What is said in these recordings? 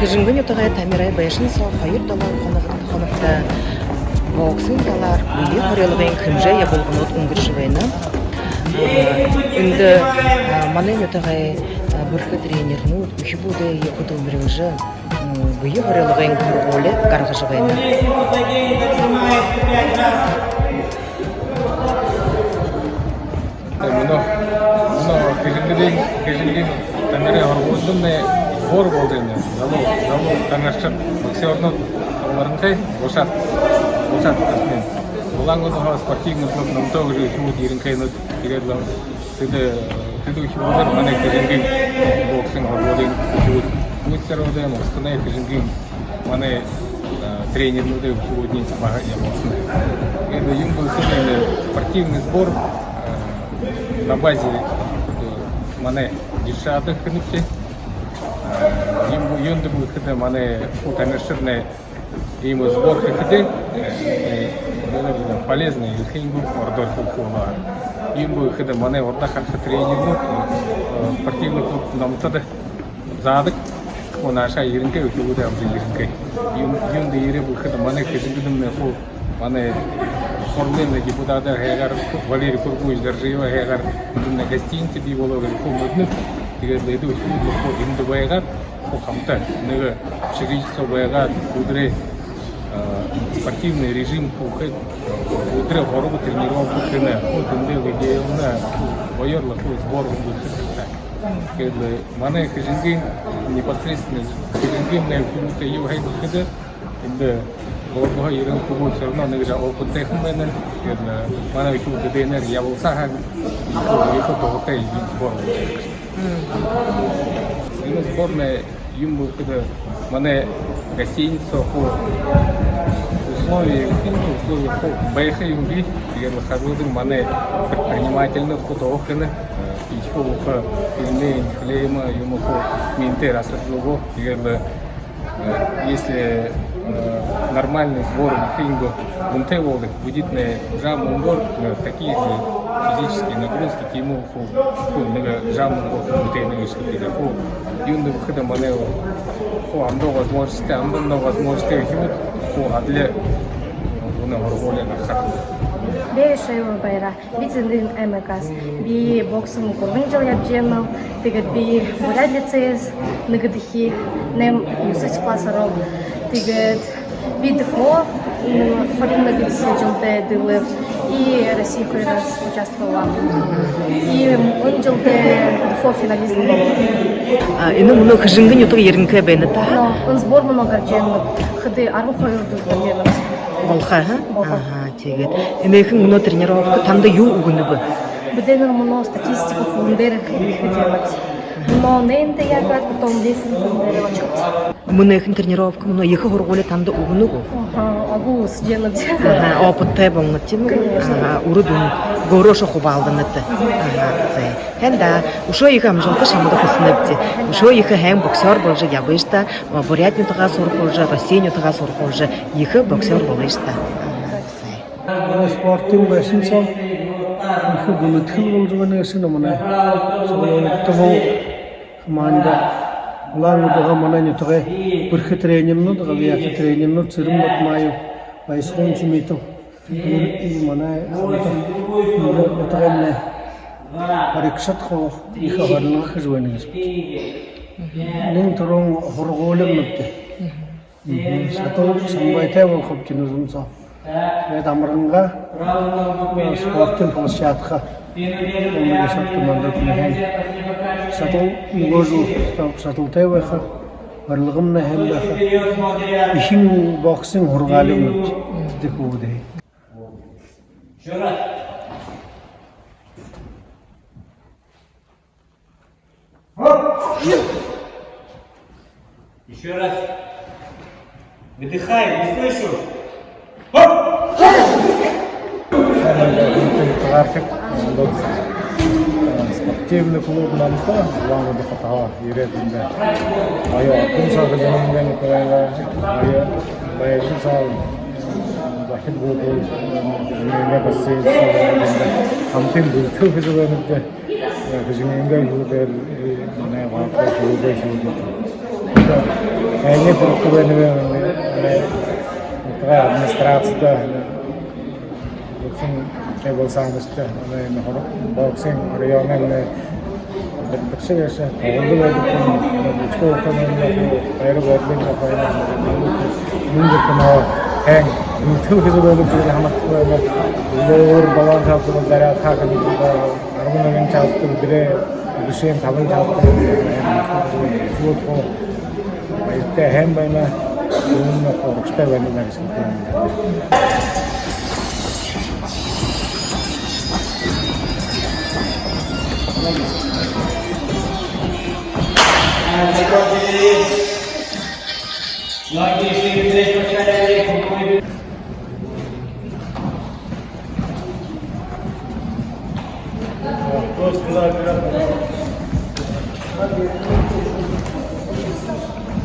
Хижингын ютагай тамирай байшын сол хайыр далар хонакта боксын далар буй хорелыгын кымжа я болгонот унгыршыбайна. Инде манен ютагай бүрхэ тренерну үхибуде якуту миринжа буй хорелыгын кырголе каргышыбайна. Хижингын тамирай хоргоздумне бор болдыны. Залу таңашчып боксернут оларынтай бошат касмен. Булангоны спортивный клуб намтогы шут иринкайнут киредлам. Тыды учебулар мане хижингын боксинг хоргодын шут. Мустероды мостунай хижингын мане тренернуды учебудни бага ямосны. Это юм был спортивный сбор на базе мане дешатых хныкче. Юнды был когда мане утанешерные ему сбор когда полезный хингу ордор футбола. Им был когда мане орда харфа тренинг спортивный клуб намтада задык он аша еринке учебуда амжи еринке. Юнды ере был когда мане хижингдымне фу мане формленный депутаты хэгар Валерий Кургуевич Доржиева хэгар на гостинице биволовый фу модный. Тигезле иду учебуда фу инды байгар хамта нега ширичество байгар удре спортивный режим кухет удре хоробу тренировку кена удре легиона боёрлы сбор будет. Кедле мане хижингин непосредственно хижингин функция его хайдухеда инде горбо ирен футбол сорно нега опыт техменен кедле мане футбол денер яволсахан их тохотей сбор. Именно сборная юм когда мане гостиница по условия по байха юмби я выхожу мане предпринимательных фотографов еще по фильме клейма ему по минте рассказывал если нормальный сбор фингу бунтеволы будет на жаму сбор такие же физические нагрузки к ему на жаму бунтевные штуки юнды выхода маневр андо возможности его для роли на хард. Бешево байра бицендин эмекас би боксом колынжал ябжемал тигет би бурят лицеес нагадхи нем юсач классаром тигет би дефо форин нагадхи жилте дилев и Россия хоть раз участвовала и он жилте дефо финалист был. Ино много хижингын ютуг еринке бенета. Но он сбор много джемал ходы ару хойрду тамбенам. Болха, ага, тегет. Инехэн муно тренировка танда юу өгнө бө. Бидэнэр муно статистика фундэр хэлээд. Муно нэнтэ ягад потом дефин фундэр очот. Мунехэн тренировка муно ихэ хургууле танда өгнө бө. Агуус жэнэд. Опыттай болгоно тийм үү? Үрүдүн горошо хубалданат. Зэ. Хэнда ушо их амжуулга шамда хөснөбти. Ушо их хэм боксер болж ябышта, бурятнютага сурах болж, Россиянютага сурах болж их боксер болышта. Спортын байсан сол их гүнэтхэн болж байгаа гэсэн юм аа. Согоолтоо манда лангудага мананютага бүрхэ тренернууд гавьяа тренернууд цэрмэд маяг байсхын чимэтв и манай отогны арикшат хоо их харна хэжвэн гэсэн. Нин турун хоргоолог нүтэ. Сатол самбайтай болох кинозумсаа. Яд амранга спортын площадка он шатты мандат нэхэн сатол гожу сатол тэвэха барлыгым нэхэн бэха ихин боксинг хургалыг нүт дэхүүдэ. Еще раз. Выдыхай, не слышу. тек спортивный клуб намта лаңы дохата иретінде ая күн сағы жанымен кырайга ая баяжын сал захид болды жиненге бассейн салында хамтен бүлтіл кызыгынды жиненге юдер мына вакыт юдер юдер әйне күркүбенебе мына администрацияда şey bolsağımızda boksing rayonunda bir kişi yaşa tavırlı verdik bu çok önemli ayrı verdik yapayım bunca konu hem bütün kızı böyle bir hamak böyle doğru balans yaptığımız zarar takımında armağanın çalıştığı bire bir şeyin tabın çalıştığı çok o işte hem böyle bununla korkuşta verdiler şimdi.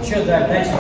Что, да, дальше?